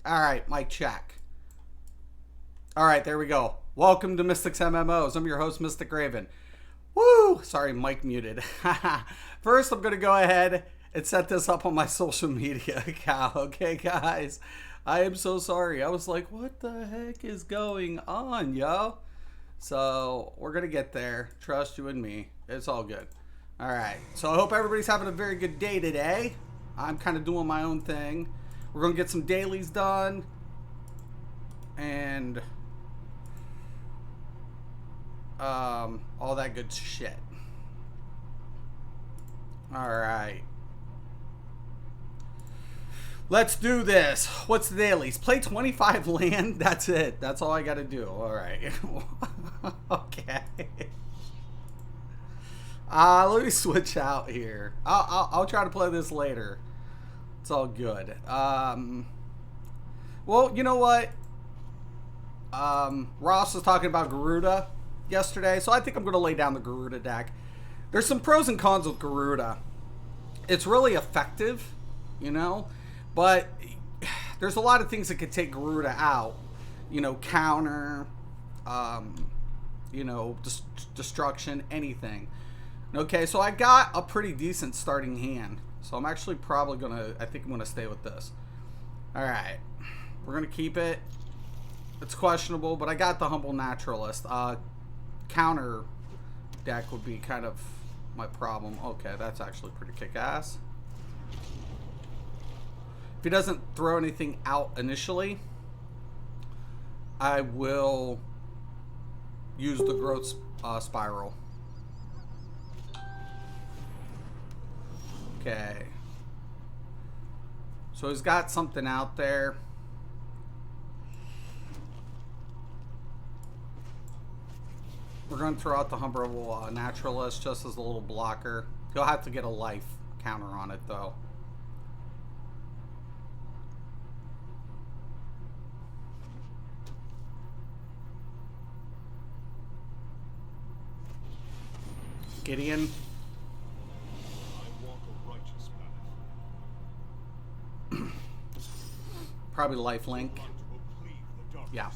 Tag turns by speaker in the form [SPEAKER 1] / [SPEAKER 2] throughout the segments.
[SPEAKER 1] All right, mic check. All right, there we go. Welcome to Mystics MMOs. I'm your host, Mystic Raven. Woo! Sorry, mic muted. First, I'm going to go ahead and set this up on my social media account. Okay, guys? I am so sorry. I was like, what the heck is going on, yo? So, we're going to get there. Trust you and me. It's all good. All right. So, I hope everybody's having a very good day today. I'm kind of doing my own thing. We're going to get some dailies done. And all that good shit. All right. Let's do this. What's the dailies? Play 25 land. That's it. That's all I got to do. All right. Okay. Let me switch out here. I'll try to play this later. It's all good. Well, you know what? Ross was talking about Garuda yesterday, so I think I'm going to lay down the Garuda deck. There's some pros and cons with Garuda. It's really effective, you know, but there's a lot of things that could take Garuda out. You know, counter, you know, destruction, anything. Okay, so I got a pretty decent starting hand. So I'm actually probably going to, I think I'm going to stay with this. All right. We're going to keep it. It's questionable, but I got the Humble Naturalist. Counter deck would be kind of my problem. Okay, that's actually pretty kick-ass. If he doesn't throw anything out initially, I will use the Growth Spiral. Okay. So he's got something out there. We're going to throw out the Humble Naturalist just as a little blocker. He'll have to get a life counter on it, though. Gideon. Probably lifelink. Yeah.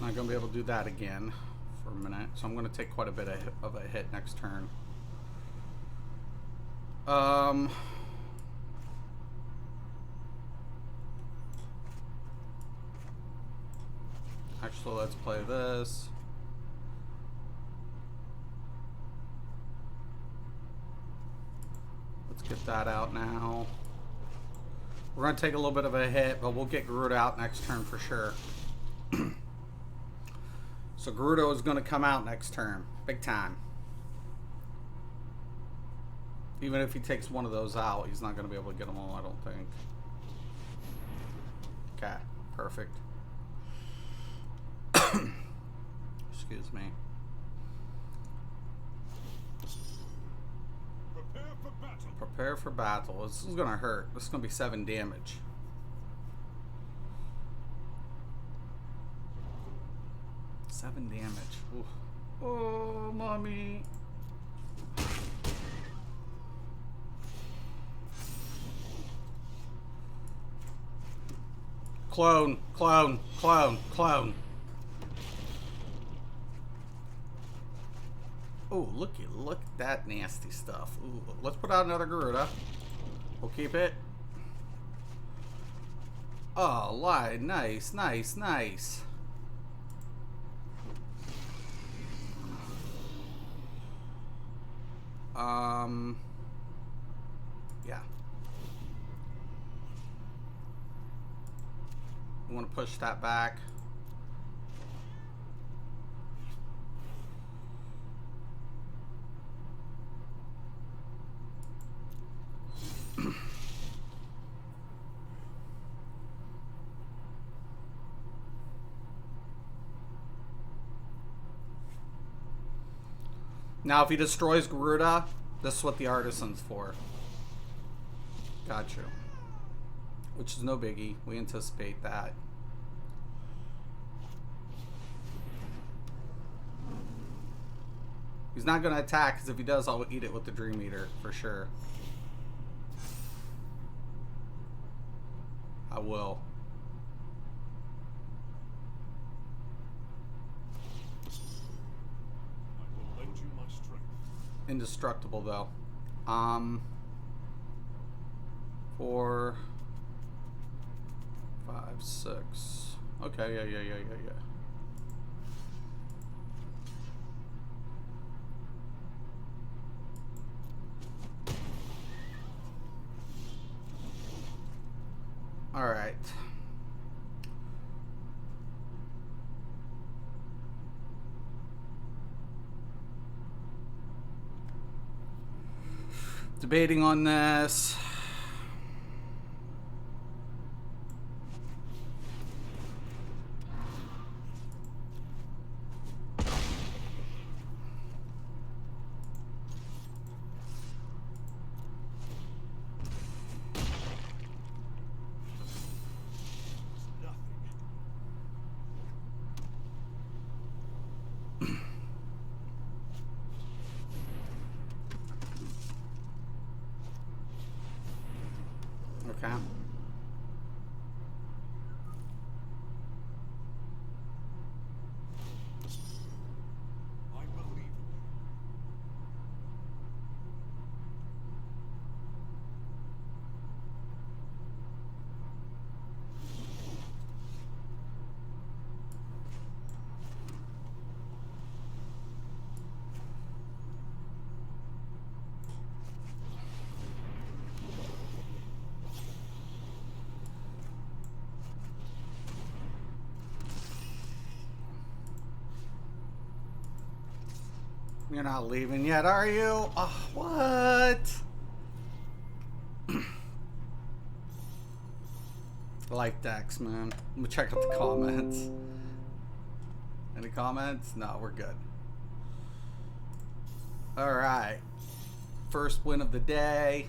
[SPEAKER 1] Not going to be able to do that again for a minute. So I'm going to take quite a bit of a hit next turn. Actually, let's play this. Let's get that out now. We're going to take a little bit of a hit, but we'll get Garuda out next turn for sure. So Garuda is going to come out next turn. Big time. Even if he takes one of those out, he's not going to be able to get them all, I don't think. Okay, perfect. Excuse me.
[SPEAKER 2] Prepare for battle.
[SPEAKER 1] Prepare for battle. This is going to hurt. This is going to be 7 damage. Seven damage. Oof. Oh, mommy. Clone, clone, clone, clone. Oh, look at that nasty stuff. Ooh, let's put out another Garuda. We'll keep it. Oh, lie. Nice, nice, nice. Yeah. We want to push that back. Now, if he destroys Garuda, this is what the Artisan's for. Gotcha. Which is no biggie. We anticipate that. He's not going to attack, because if he does, I'll eat it with the Dream Eater, for sure. I will. Indestructible though. 4, 5, 6. Okay, yeah. All right. Debating on this. Okay. You're not leaving yet, are you? Oh, what? Life decks, man. I'm gonna check out the comments. Any comments? No, we're good. Alright. First win of the day.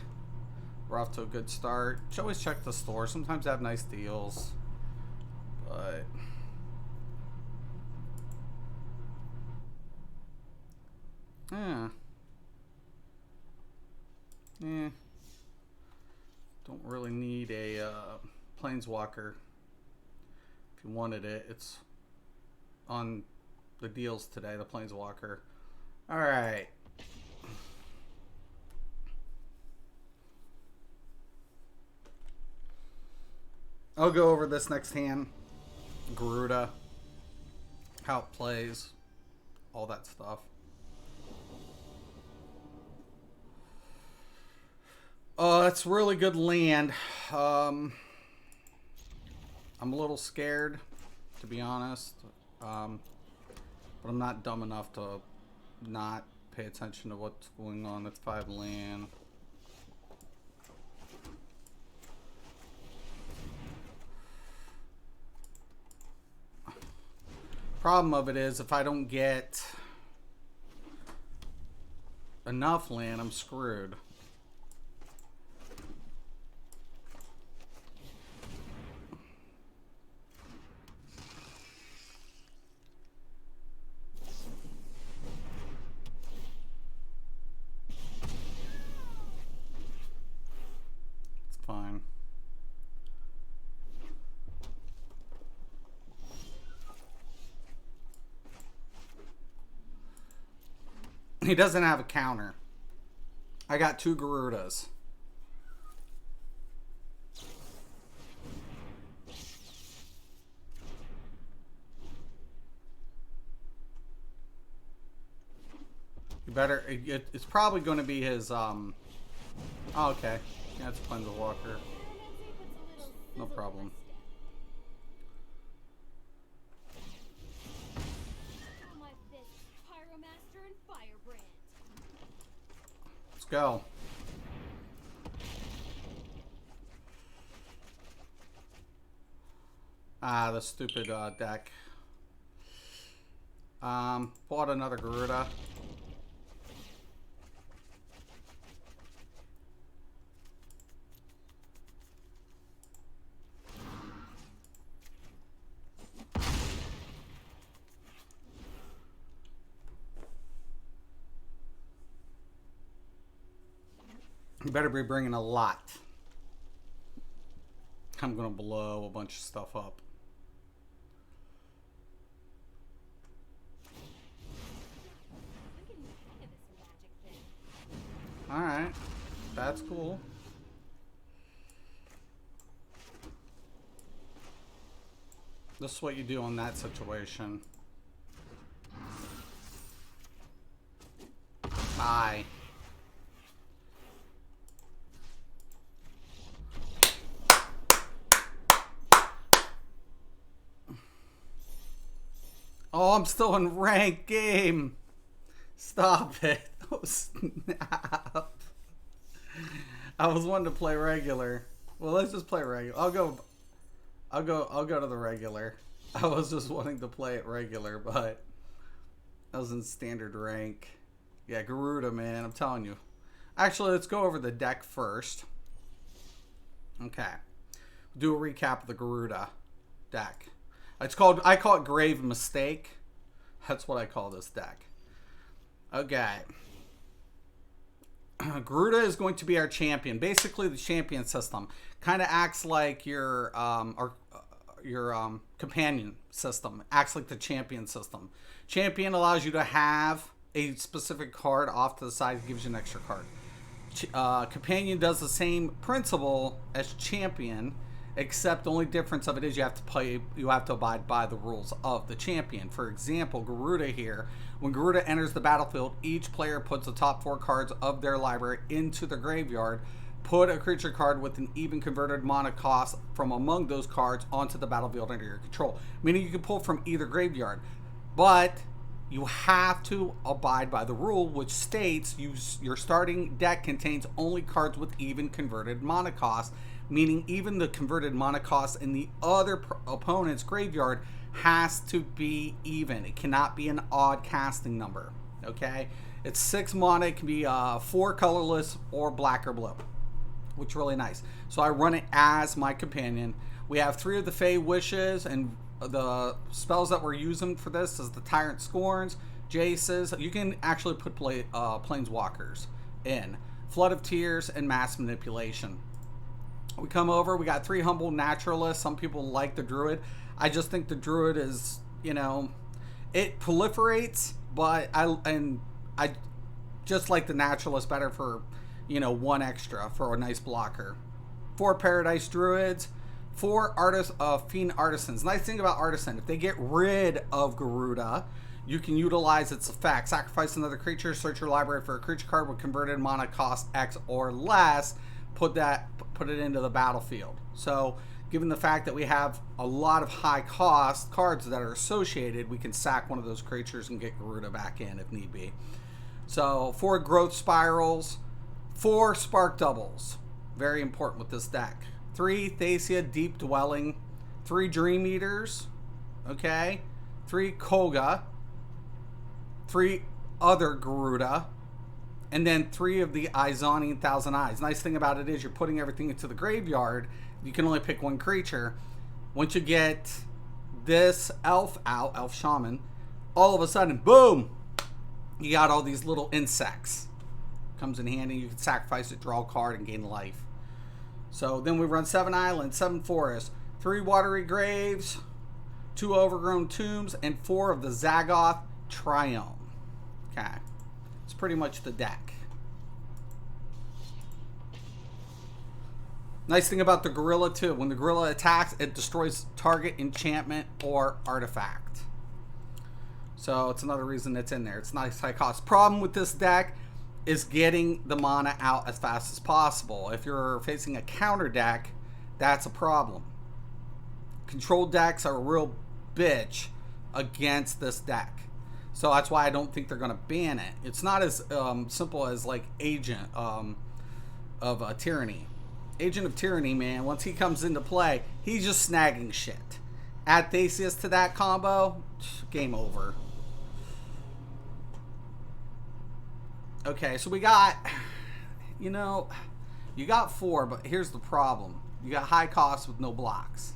[SPEAKER 1] We're off to a good start. Should always check the store. Sometimes they have nice deals. But... yeah. Don't really need a Planeswalker. If you wanted it, it's on the deals today, the Planeswalker. Alright. I'll go over this next hand. Garuda. How it plays. All that stuff. It's really good land. I'm a little scared, to be honest. But I'm not dumb enough to not pay attention to what's going on with 5 land. Problem of it is, if I don't get enough land, I'm screwed. Fine. He doesn't have a counter. I got 2 Garudas. You better. It's probably going to be his. Oh, okay. Yeah, it's Planeswalker. No problem. Let's go. Ah, the stupid deck. Bought another Garuda. You better be bringing a lot. I'm going to blow a bunch of stuff up. Alright. That's cool. This is what you do in that situation. Bye. Oh, I'm still in ranked game. Stop it. Oh, snap. I was wanting to play regular. Well, let's just play regular. I'll go to the regular. I was just wanting to play it regular, but I was in standard rank. Yeah, Garuda, man, I'm telling you. Actually, let's go over the deck first. Okay. Do a recap of the Garuda deck. I call it Grave Mistake. That's what I call this deck. Okay. Garuda is going to be our champion. Basically, the champion system kind of acts like your companion system. Acts like the champion system. Champion allows you to have a specific card off to the side. Gives you an extra card. Companion does the same principle as champion, except the only difference of it is you have to abide by the rules of the champion. For example, Garuda here. When Garuda enters the battlefield, each player puts the top 4 cards of their library into the graveyard. Put a creature card with an even converted mana cost from among those cards onto the battlefield under your control. Meaning you can pull from either graveyard. But you have to abide by the rule, which states your starting deck contains only cards with even converted mana cost. Meaning even the converted mana cost in the other opponent's graveyard has to be even. It cannot be an odd casting number. Okay? It's 6 mana. It can be 4 colorless or black or blue, which is really nice. So I run it as my companion. We have 3 of the Fey Wishes, and the spells that we're using for this is the Tyrant Scorns, Jaces. You can actually put Planeswalkers in. Flood of Tears, and Mass Manipulation. We come over, we got 3 Humble Naturalists. Some people like the Druid. I just think the Druid is, it proliferates, but I just like the Naturalist better for, 1 extra for a nice blocker. 4 Paradise Druids, 4 Fiend Artisans. Nice thing about Artisan, if they get rid of Garuda, you can utilize its effect. Sacrifice another creature, search your library for a creature card with converted mana cost X or less. Put it into the battlefield. So, given the fact that we have a lot of high cost cards that are associated, we can sack one of those creatures and get Garuda back in if need be. So, 4 Growth Spirals, 4 Spark Doubles. Very important with this deck. 3 Thacia Deep Dwelling, 3 Dream Eaters, okay? 3 Koga, 3 other Garuda, and then 3 of the Izani and Thousand Eyes. Nice thing about it is you're putting everything into the graveyard. You can only pick 1 creature. Once you get this elf out, Elf Shaman, all of a sudden, boom, you got all these little insects. Comes in handy. You can sacrifice it, draw a card, and gain life. So then we run 7 Islands, 7 Forests, 3 Watery Graves, 2 Overgrown Tombs, and 4 of the Zagoth Triome. Okay. It's pretty much the deck. Nice thing about the Gorilla too, when the Gorilla attacks, it destroys target enchantment or artifact. So it's another reason it's in there. It's nice high cost. Problem with this deck is getting the mana out as fast as possible. If you're facing a counter deck, that's a problem. Control decks are a real bitch against this deck. So that's why I don't think they're going to ban it. It's not as simple as like Agent of Tyranny. Agent of Tyranny, man, once he comes into play, he's just snagging shit. Add Theseus to that combo, game over. Okay, so we got, you got 4, but here's the problem. You got high cost with no blocks.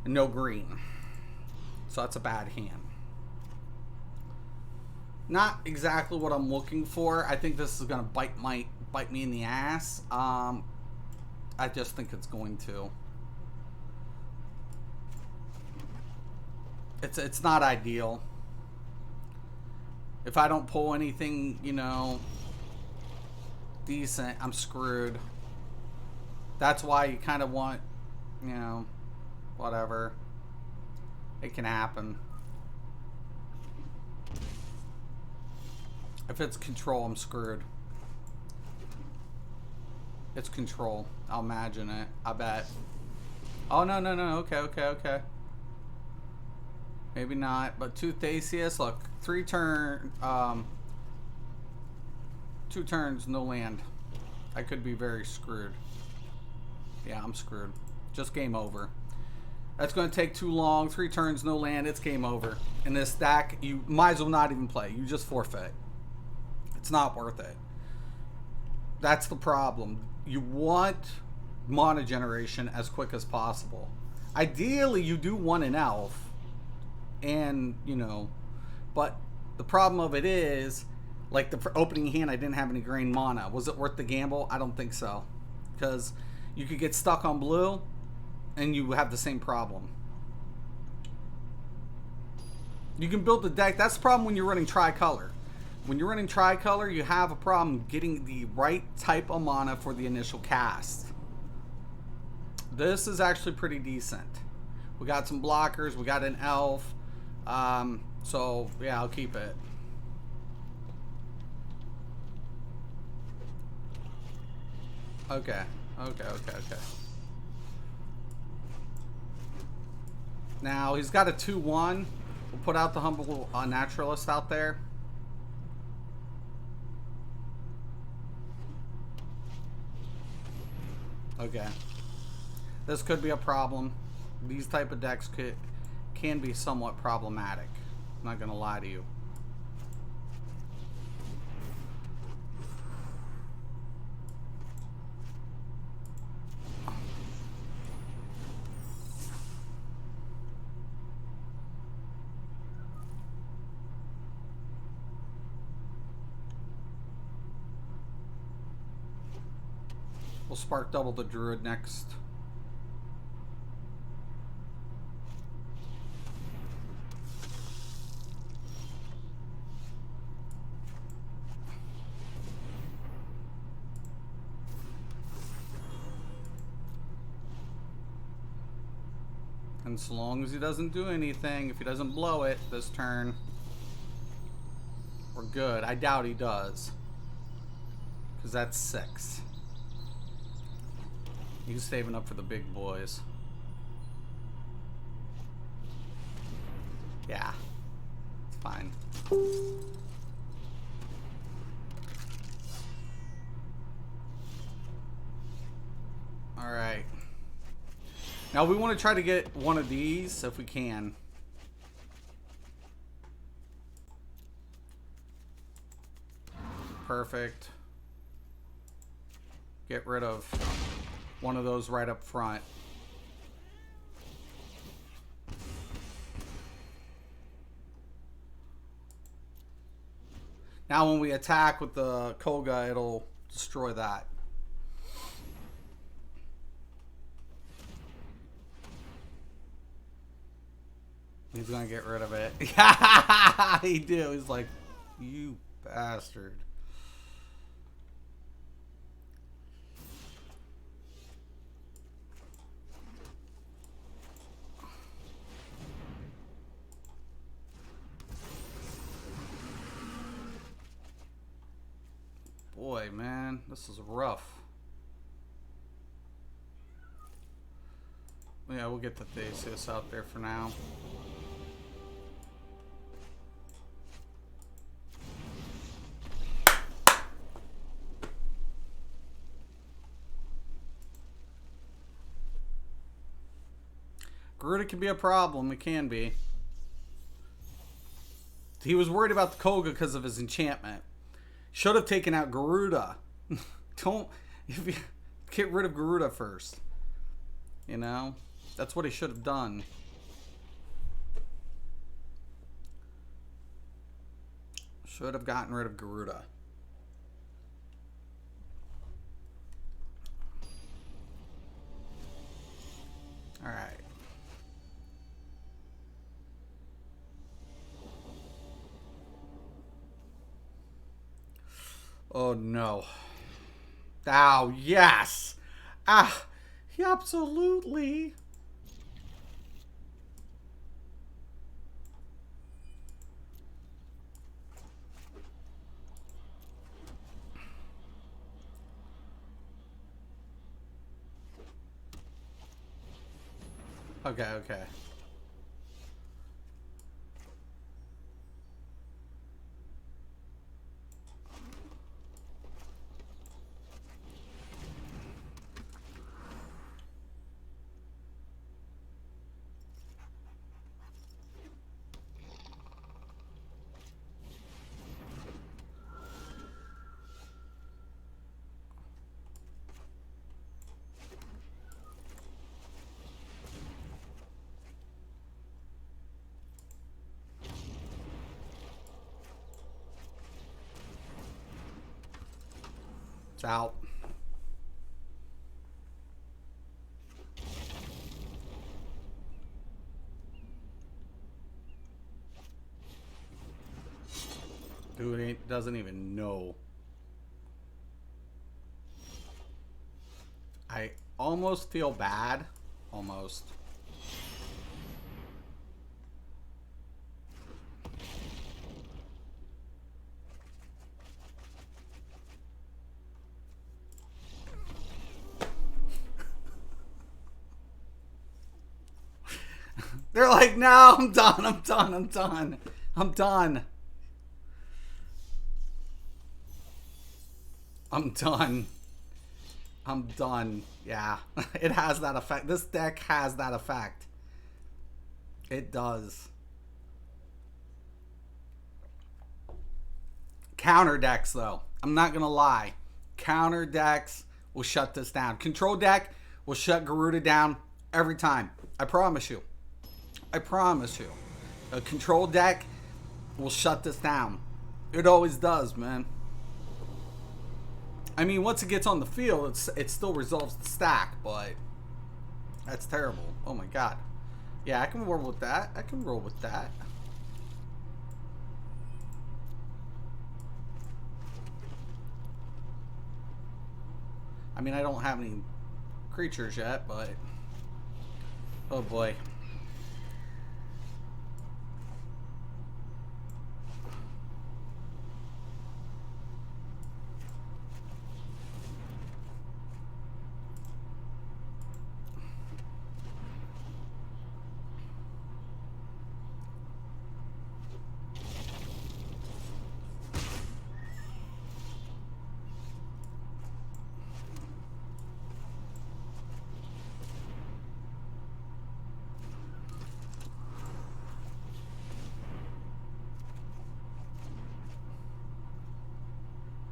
[SPEAKER 1] And no green. So that's a bad hand. Not exactly what I'm looking for. I think this is going to bite me in the ass. I just think it's going to. It's not ideal. If I don't pull anything, you know, decent, I'm screwed. That's why you kind of want, you know, whatever. It can happen. If it's control, I'm screwed. It's control. I'll imagine it. I bet. Oh, no, no, no. Okay, okay, okay. Maybe not. But two Theseus. Look, 2 turns, no land. I could be very screwed. Yeah, I'm screwed. Just game over. That's going to take too long. 3 turns, no land. It's game over. In this stack, you might as well not even play. You just forfeit. It's not worth it. That's the problem. You want mana generation as quick as possible. Ideally, you do want an elf. And, you know, but the problem of it is, like the opening hand, I didn't have any green mana. Was it worth the gamble? I don't think so. Because you could get stuck on blue and you have the same problem. You can build the deck. That's the problem when you're running tricolor. When you're running tricolor, you have a problem getting the right type of mana for the initial cast. This is actually pretty decent. We got some blockers. We got an elf. So, yeah, I'll keep it. Okay. Okay, okay, okay. Now, he's got a 2-1. We'll put out the humble naturalist out there. Okay. This could be a problem. These type of decks can be somewhat problematic. I'm not going to lie to you. We'll spark double the druid next. And so long as he doesn't do anything, if he doesn't blow it this turn, we're good. I doubt he does. Because that's 6. He's saving up for the big boys. Yeah. It's fine. Alright. Now we want to try to get one of these if we can. Perfect. Get rid of one of those right up front. Now when we attack with the Koga, it'll destroy that. He's gonna get rid of it. He do. He's like, you bastard. Boy, man, this is rough. Yeah, we'll get the Theseus out there for now. Garuda can be a problem. It can be. He was worried about the Koga because of his enchantment. Should have taken out Garuda. Don't get rid of Garuda first. You know? That's what he should have done. Should have gotten rid of Garuda. Oh no. Oh, yes. Ah, absolutely. Okay, okay. It's out. Dude doesn't even know. I almost feel bad. Almost. They're like, no, I'm done, I'm done, I'm done. I'm done. I'm done. I'm done. Yeah, it has that effect. This deck has that effect. It does. Counter decks, though. I'm not going to lie. Counter decks will shut this down. Control deck will shut Garuda down every time. I promise you. I promise you. A control deck will shut this down. It always does, man. I mean, once it gets on the field, it still resolves the stack, but that's terrible. Oh my god. Yeah, I can roll with that. I can roll with that. I mean, I don't have any creatures yet, but oh boy.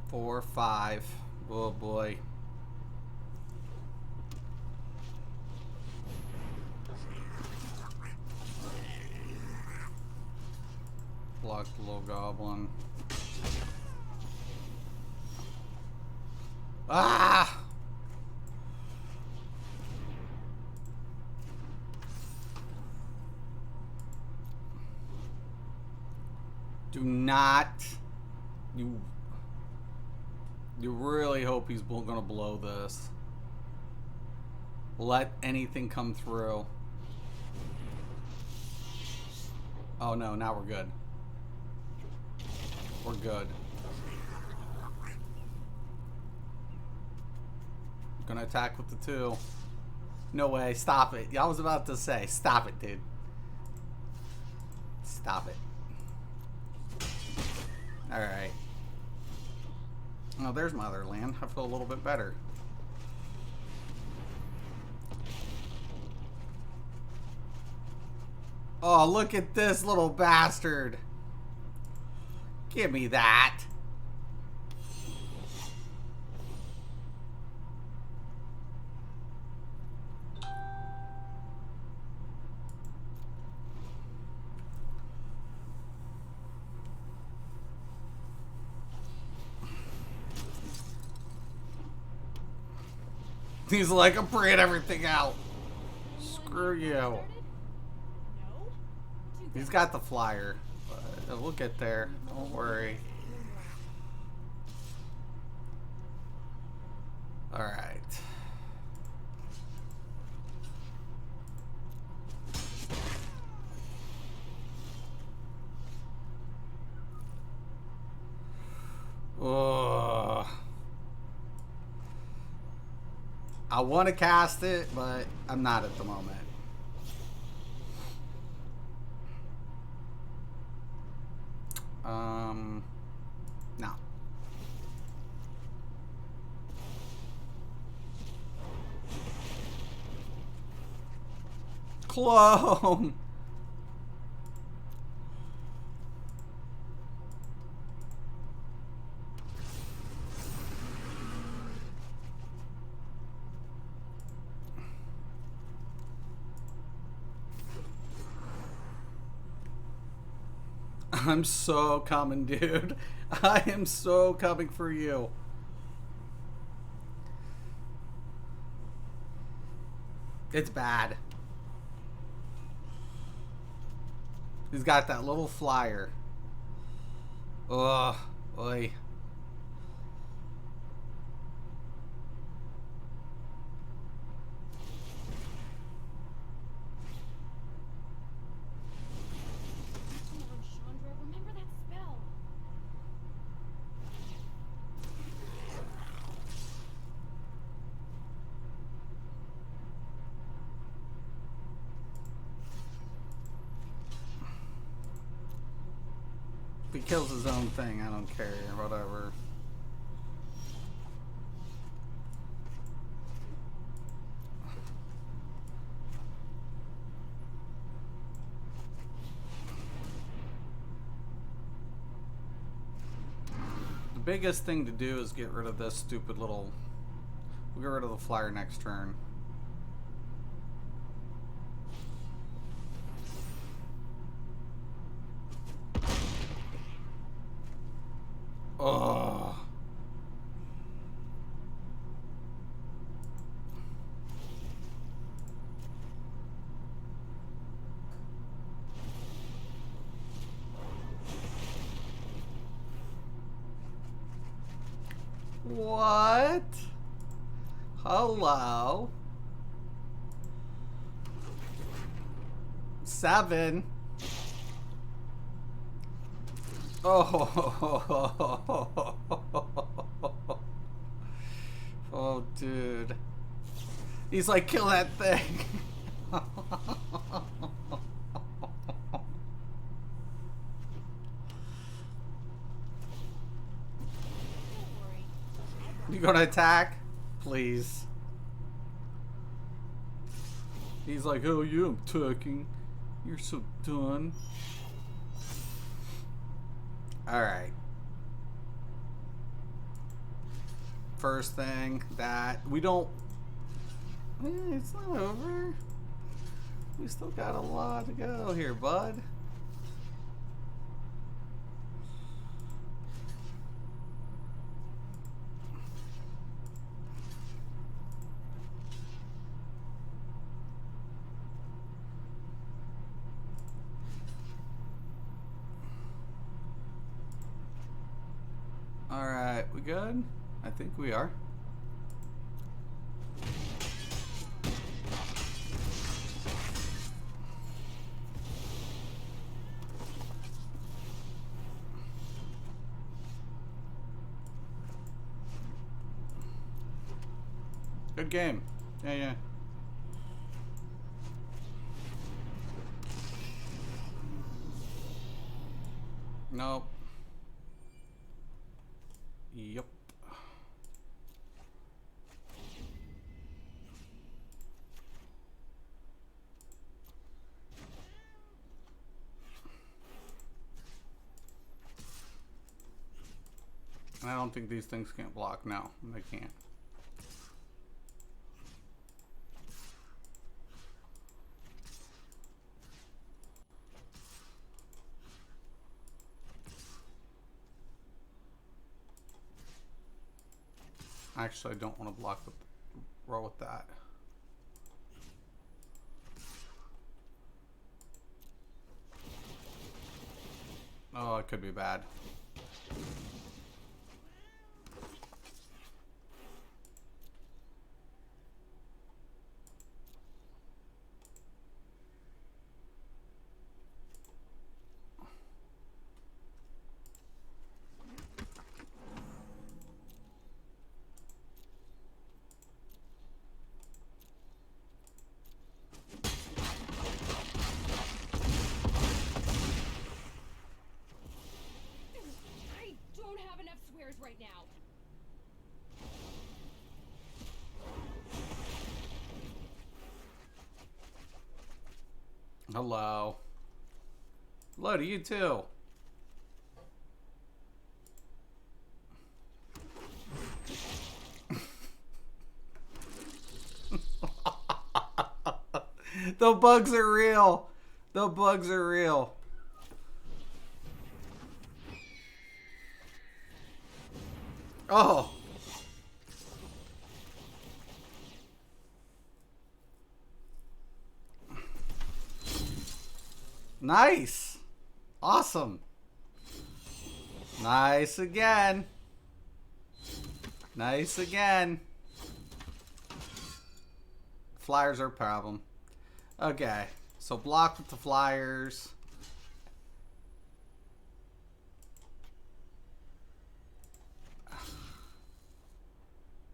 [SPEAKER 1] Four, five. Oh boy. Block the little goblin. Ah! Do not. You really hope he's gonna blow this. Let anything come through. Oh no, now we're good. We're good. Gonna attack with the 2. No way, stop it. I was about to say, stop it, dude. Stop it. Alright. Oh, there's my other land. I feel a little bit better. Oh, look at this little bastard. Give me that. He's like, I'm praying everything out. Screw you. He's got the flyer. But we'll get there. Don't worry. Alright. Ugh. I want to cast it, but I'm not at the moment. No. Clone! I'm so coming, dude. I am so coming for you. It's bad. He's got that little flyer. Ugh. Oy. If he kills his own thing, I don't care. Whatever. The biggest thing to do is get rid of this stupid little... We'll get rid of the flyer next turn. Ugh. What? Hello? 7. Oh. Oh, dude. He's like, kill that thing. You gonna attack? Please. He's like, oh, yeah, I'm attacking. You're so done. Alright. First thing that we don't... it's not over. We still got a lot to go here, bud. Alright, we good? I think we are. Good game. Yeah. Nope. Yep. I don't think these things can't block. No, they can't. Actually, I don't want to block with roll with that. Oh, it could be bad. Hello. Hello to you too. The bugs are real. The bugs are real. Oh. Nice. Awesome. Nice again. Nice again. Flyers are a problem. Okay. So block with the flyers.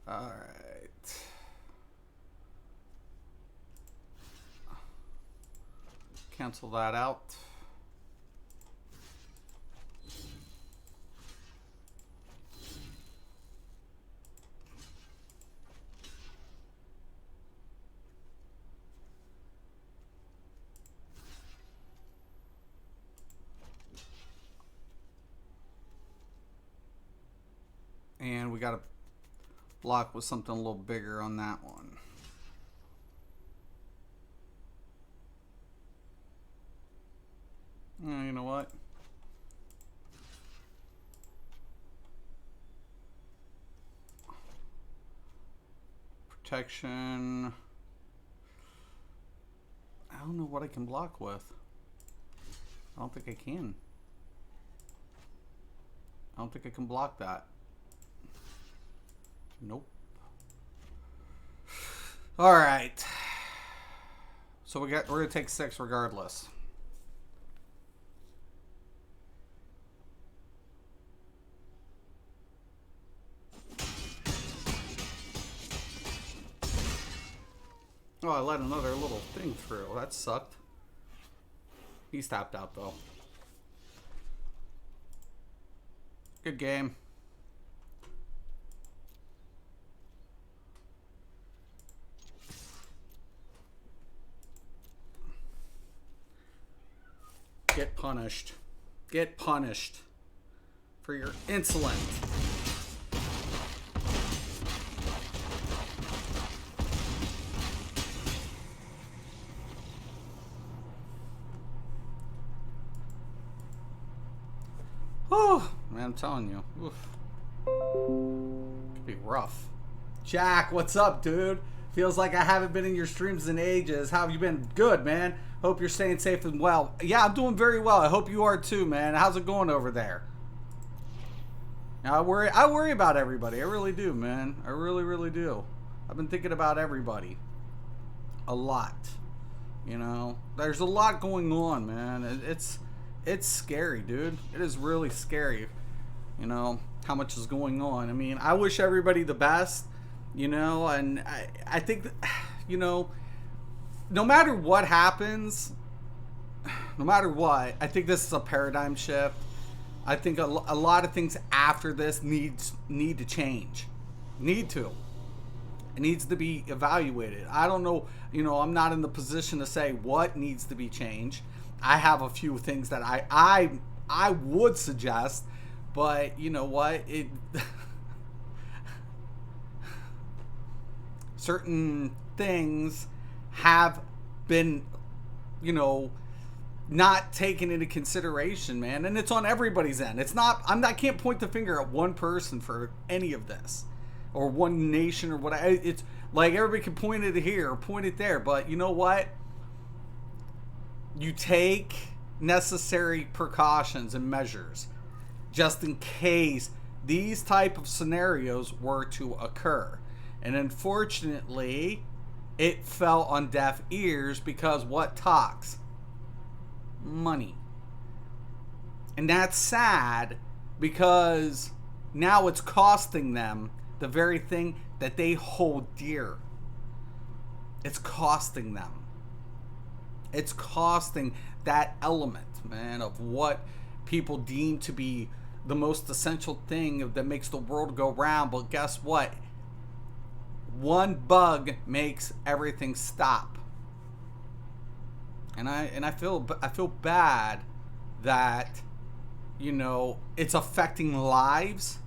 [SPEAKER 1] Alright. Cancel that out. And we got to block with something a little bigger on that one. You know what? Protection. I don't know what I can block with. I don't think I can. I don't think I can block that. Nope. All right. So we're gonna take 6 regardless. Oh, I let another little thing through. That sucked. He's tapped out though. Good game. Get punished. Get punished for your insolence. Oh, man, I'm telling you. Oof. Could be rough. Jack, what's up, dude? Feels like I haven't been in your streams in ages. How have you been? Good, man. Hope you're staying safe and well. Yeah, I'm doing very well. I hope you are too, man. How's it going over there? I worry about everybody. I really do, man. I really, really do. I've been thinking about everybody. A lot. You know? There's a lot going on, man. It's scary, dude. It is really scary. You know, how much is going on. I mean, I wish everybody the best, you know, and I think that, you know, no matter what happens, no matter what, I think this is a paradigm shift. I think a lot of things after this need to change. Need to. It needs to be evaluated. I don't know, you know, I'm not in the position to say what needs to be changed. I have a few things that I would suggest, but you know what? Certain things have been, you know, not taken into consideration, man, and it's on everybody's end. It's not. I can't point the finger at one person for any of this, or one nation, or what. It's like everybody can point it here or point it there, but you know what? You take necessary precautions and measures just in case these type of scenarios were to occur. And unfortunately, it fell on deaf ears because what talks? Money. And that's sad because now it's costing them the very thing that they hold dear. It's costing them. It's costing that element, man, of what people deem to be the most essential thing that makes the world go round. But guess what? One bug makes everything stop. And I feel bad that, it's affecting lives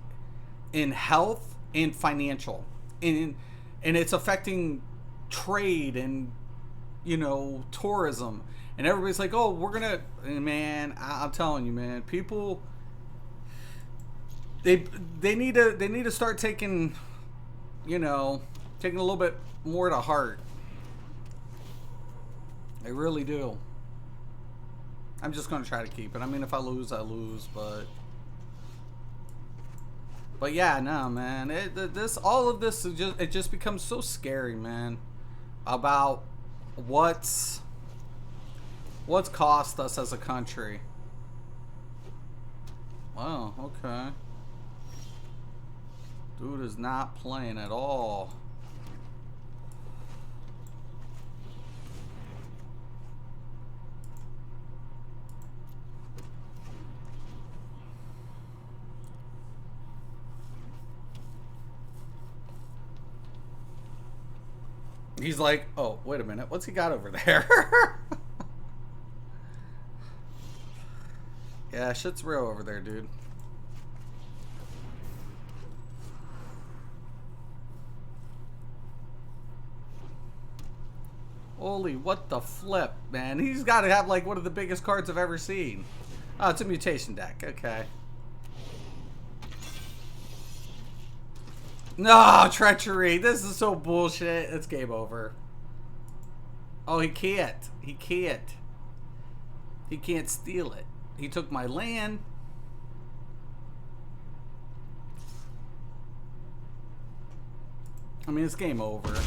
[SPEAKER 1] in health and financial, and it's affecting trade and, tourism. And everybody's like, oh, we're gonna, and man, I'm telling you, man, people, they need to start taking, taking a little bit more to heart. They really do. I'm just gonna try to keep it. I mean, if I lose, I lose, but yeah, no, man. All of this is just becomes so scary, man. About what's cost us as a country. Wow, okay. Dude is not playing at all. He's like, oh, wait a minute. What's he got over there? Yeah, shit's real over there, dude. Holy, what the flip, man. He's got to have, like, one of the biggest cards I've ever seen. Oh, it's a mutation deck. Okay. No, treachery. This is so bullshit. It's game over. Oh, he can't. He can't. He can't steal it. He took my land. I mean, it's game over.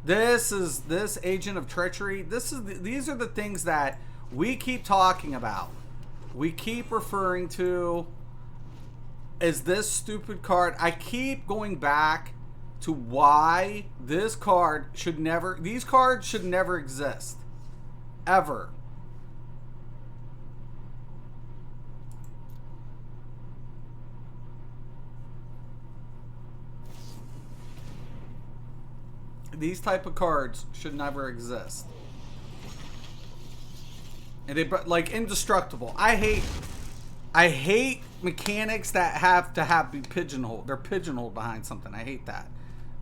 [SPEAKER 1] This agent of treachery. These are the things that we keep talking about. We keep referring to as this stupid card. I keep going back to why these cards should never exist. Ever. These type of cards should never exist. And they, like, indestructible. I hate mechanics that have to be pigeonholed. They're pigeonholed behind something. I hate that.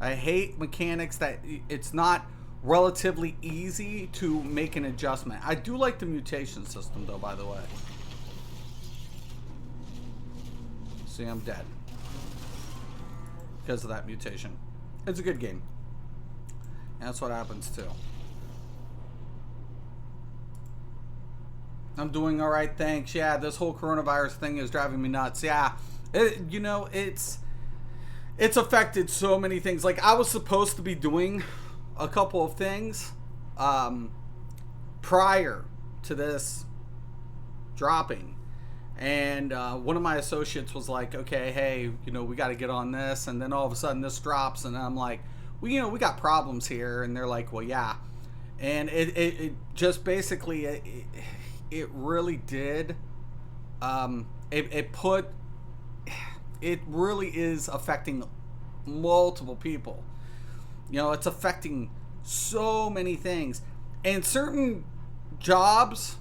[SPEAKER 1] I hate mechanics that it's not relatively easy to make an adjustment. I do like the mutation system, though, by the way. See, I'm dead because of that mutation. It's a good game. That's what happens too. I'm doing all right, thanks. Yeah, this whole coronavirus thing is driving me nuts. Yeah, it's affected so many things. Like, I was supposed to be doing a couple of things prior to this dropping, and one of my associates was like, okay, hey, we got to get on this. And then all of a sudden this drops, and I'm like, well, we got problems here. And they're like, well, yeah. And it just basically, it really did. It really is affecting multiple people. It's affecting so many things. And certain jobs,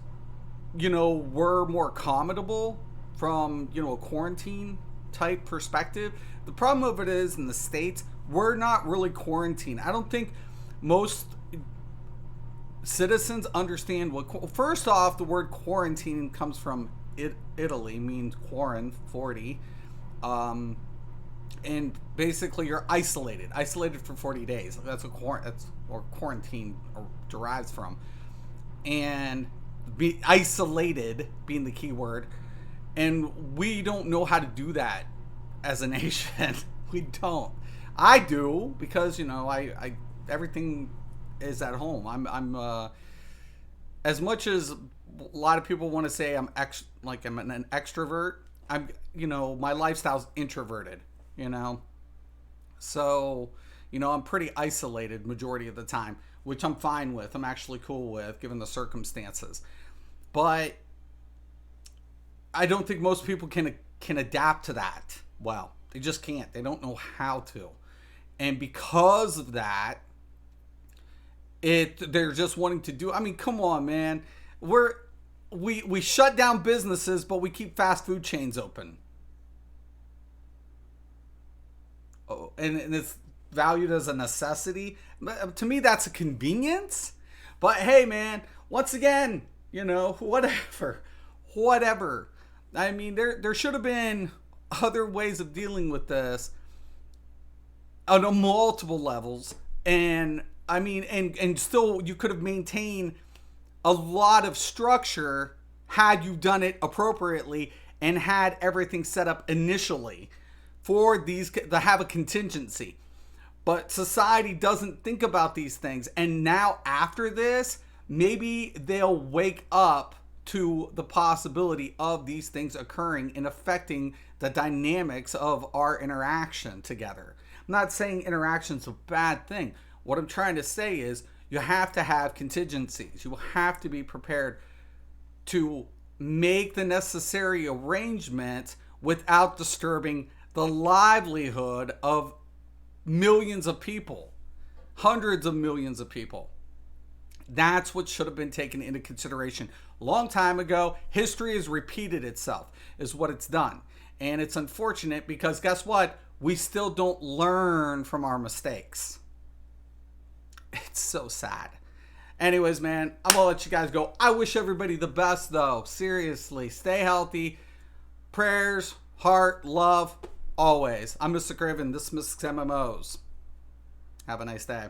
[SPEAKER 1] were more accommodable from, a quarantine type perspective. The problem of it is, in the States, we're not really quarantined. I don't think most citizens understand what. First off, the word quarantine comes from Italy, means quarant 40, and basically you're isolated for 40 days. That's where quarantine derives from, and be isolated being the key word. And we don't know how to do that as a nation. We don't. I do, because I everything is at home. I'm as much as a lot of people want to say I'm an extrovert. My lifestyle's introverted. So I'm pretty isolated majority of the time, which I'm fine with. I'm actually cool with, given the circumstances. But I don't think most people can adapt to that well. They just can't. They don't know how to. And because of that, They're just wanting to do. I mean, come on, man. We shut down businesses, but we keep fast food chains open. Oh, and it's valued as a necessity. To me, that's a convenience. But hey, man, once again, whatever. I mean, there should have been other ways of dealing with this on multiple levels, and I mean, and still you could have maintained a lot of structure had you done it appropriately and had everything set up initially for these to have a contingency. But society doesn't think about these things, and now after this, maybe they'll wake up to the possibility of these things occurring and affecting the dynamics of our interaction together. I'm not saying interaction's a bad thing. What I'm trying to say is you have to have contingencies. You have to be prepared to make the necessary arrangements without disturbing the livelihood of millions of people, hundreds of millions of people. That's what should have been taken into consideration a long time ago. History has repeated itself, is what it's done. And it's unfortunate because guess what? We still don't learn from our mistakes. It's so sad. Anyways, man, I'm going to let you guys go. I wish everybody the best, though. Seriously, stay healthy. Prayers, heart, love, always. I'm Mr. Craven. This is Mystic MMOs. Have a nice day.